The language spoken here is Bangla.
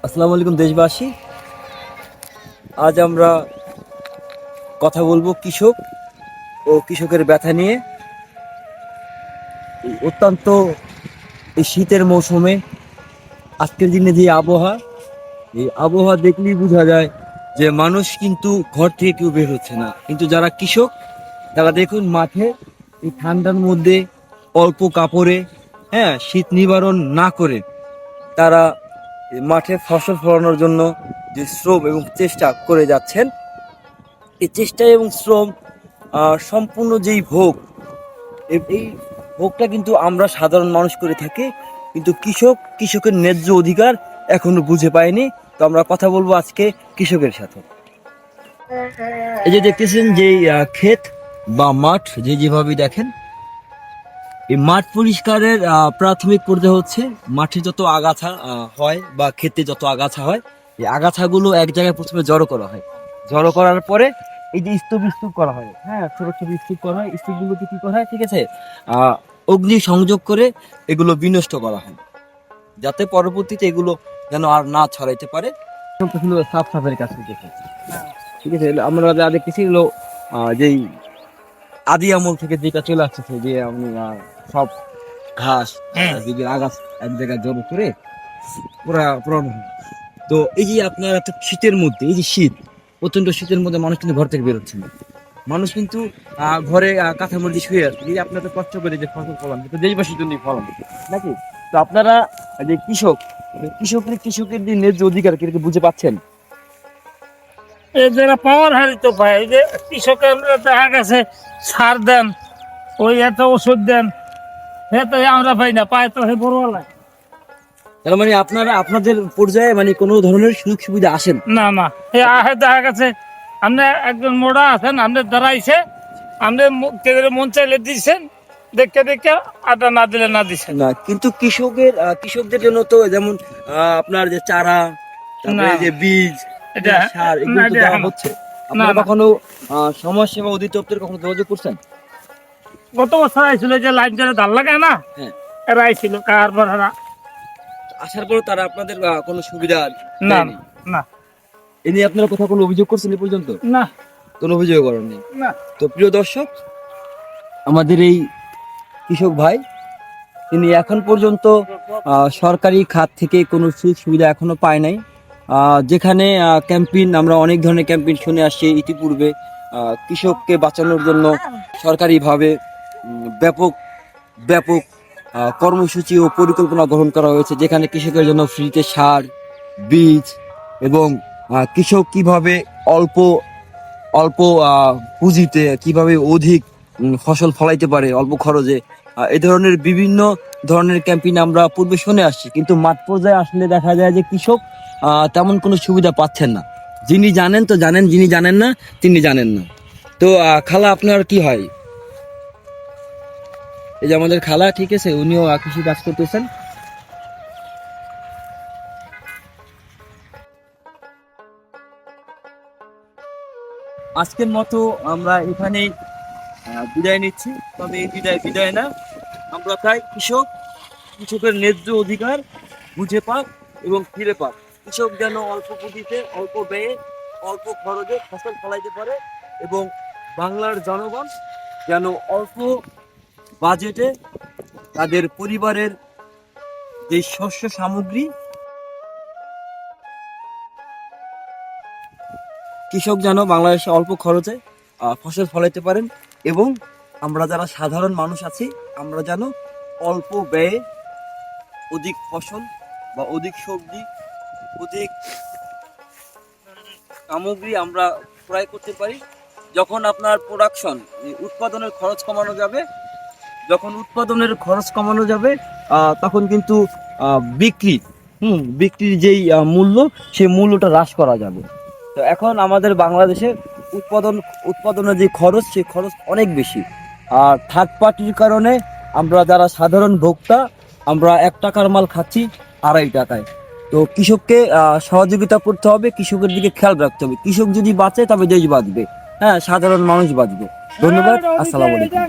আসসালামু আলাইকুম দেশবাসী। আজ আমরা কথা বলবো কৃষক ও কৃষকের ব্যথা নিয়ে। অত্যন্ত এই শীতের মৌসুমে আজকের দিনে যে আবহাওয়া, এই আবহাওয়া দেখলেই বোঝা যায় যে মানুষ কিন্তু ঘর থেকে কেউ বের হচ্ছে না। কিন্তু যারা কৃষক তারা দেখুন মাঠে এই ঠান্ডার মধ্যে অল্প কাপড়ে, শীত নিবারণ না করে তারা মাঠে ফসল ফলানোর জন্য যে শ্রম এবং চেষ্টা করে যাচ্ছেন, এই চেষ্টা এবং শ্রম সম্পূর্ণ যেই ভোগ, এই ভোগটা কিন্তু আমরা সাধারণ মানুষ করে থাকি, কিন্তু কৃষকের ন্যায্য অধিকার এখনো বুঝে পায়নি। তো আমরা কথা বলবো আজকে কৃষকের সাথে। এই যে দেখতেছেন যে ক্ষেত বা মাঠ যেভাবে দেখেন, এই মাঠ পরিষ্কারের প্রাথমিক পর্যায়ে হচ্ছে মাঠে যত আগাছা হয় বা ক্ষেতে যত আগাছা হয়, এই আগাছাগুলো এক জায়গায় প্রথমে জড়ো করা হয়। জড়ো করার পরে এই যে স্তূপ করা হয়, ছোট ছোট স্তূপ করা হয়। স্তূপগুলোকে কি করা হয়, ঠিক আছে, অগ্নি সংযোগ করে এগুলো বিনষ্ট করা হয়, যাতে পরবর্তীতে এগুলো যেন আর না ছড়াইতে পারে। সাফ সাফের কাজ করতেছে, ঠিক আছে। আমরা দেখতেছি হলো যেই আদি আমল থেকে যেটা চলে আসছে, যে সব ঘাস আগাছ এক জায়গায় জড়ো করে পুরানো হয়। তো এই যে আপনার এত শীতের মধ্যে, এই যে শীত, প্রচন্ড শীতের মধ্যে মানুষ কিন্তু ঘর থেকে বেরোচ্ছে না। মানুষ কিন্তু ঘরে কাঁথার মধ্যে শুয়ে আছে। এই যে আপনার তো কষ্ট করে যে ফসল ফলান, কিন্তু দেশবাসীর জন্যই ফলান, নাকি? তো আপনারা যে কৃষকের যে ন্যায্য অধিকার কিন্তু বুঝে পাচ্ছেন? এই যারা পাওয়ার হারিত পায়, এই যে কৃষকের দেখা গেছে সার দেন, ওই এত ওষুধ দেন, সে তো আমরা পাই না, পায় তো হে বড়ওয়ালা। তার মানে আপনাদের পর্যায়ে মানে কোনো ধরনের সুযোগ সুবিধা আসেন না না, এ আহে দেখা গেছে আপনি একজন মোড়া আছেন, আপনি দাঁড়াইছে, আপনি মন চাইলে দিচ্ছেন, দেখে দেখে আটা না দিলে না দিচ্ছেন না। কিন্তু কৃষকদের জন্য তো যেমন আপনার যে চারা, তারপরে যে বীজ, সার, এগুলো তো দেওয়া হচ্ছে। আপনারা কখনো সমাজ সেবা অধিদপ্তরে কখনো যোগাযোগ করছেন? গত বছর আইছিল, যে লাইন ধরে ধান লাগায় না, এরা আইছিল, কারবার আসার পর তারা আপনাদের কোনো সুবিধা না দেয়নি? না। এ নিয়ে আপনারা কোথাও কোনো অভিযোগ করছেন এ পর্যন্ত? না, কোনো অভিযোগ করেননি। না। তো প্রিয় দর্শক, আমাদের এই কৃষক ভাই, তিনি এখন পর্যন্ত সরকারি খাত থেকে কোনো সুযোগ সুবিধা এখনো পায় নাই। যেখানে ক্যাম্পেইন, আমরা অনেক ধরনের ক্যাম্পেইন শুনে আসছি ইতিপূর্বে, কৃষককে বাঁচানোর জন্য সরকারিভাবে ব্যাপক ব্যাপক কর্মসূচি ও পরিকল্পনা গ্রহণ করা হয়েছে, যেখানে কৃষকের জন্য ফ্রিতে সার, বীজ এবং কৃষক কিভাবে অল্প অল্প পুঁজিতে কিভাবে অধিক ফসল ফলাইতে পারে অল্প খরচে, এই ধরনের বিভিন্ন ধরনের ক্যাম্পেইন আমরা পূর্বে শুনে আসছি। কিন্তু মাঠ পর্যায়ে আসলে দেখা যায় যে কৃষক তেমন কোনো সুবিধা পাচ্ছেন না। যিনি জানেন তো জানেন, যিনি জানেন না তিনি জানেন না। তো খালা, আপনার কি হয়? এই যে আমাদের খালা, ঠিক আছে, উনিও কৃষি কাজ করতেছেন। আজকের মতো আমরা এখানেই বিদায় নিচ্ছি। তবে এই বিদায় না, আমরা চাই কৃষকের ন্যায্য অধিকার বুঝে পাক এবং ফিরে পাক। কৃষক যেন অল্প পুঁজিতে, অল্প ব্যয়ে, অল্প খরচে ফসল ফলাইতে পারে, এবং বাংলার জনগণ যেন অল্প বাজেটে তাদের পরিবারের যে শস্য সামগ্রী, কৃষক যেন বাংলাদেশে অল্প খরচে ফসল ফলাইতে পারেন, এবং আমরা যারা সাধারণ মানুষ আছি, আমরা যেন অল্প ব্যয়ে অধিক ফসল বা অধিক সবজি, অধিক সামগ্রী আমরা ক্রয় করতে পারি। যখন আপনার উৎপাদনের খরচ কমানো যাবে, তখন কিন্তু বিক্রির যেই মূল্য, সেই মূল্যটা হ্রাস করা যাবে। তো এখন আমাদের বাংলাদেশে উৎপাদনের যে খরচ, সেই খরচ অনেক বেশি। আর থার্ড পার্টির কারণে আমরা যারা সাধারণ ভোক্তা, আমরা 1 টাকার মাল খাচ্ছি 2.5 টাকায়। তো কৃষককে সহযোগিতা করতে হবে, কৃষকের দিকে খেয়াল রাখতে হবে। কৃষক যদি বাঁচে তবে দেশ বাঁচবে, সাধারণ মানুষ বাঁচবে। ধন্যবাদ, আসসালামু আলাইকুম।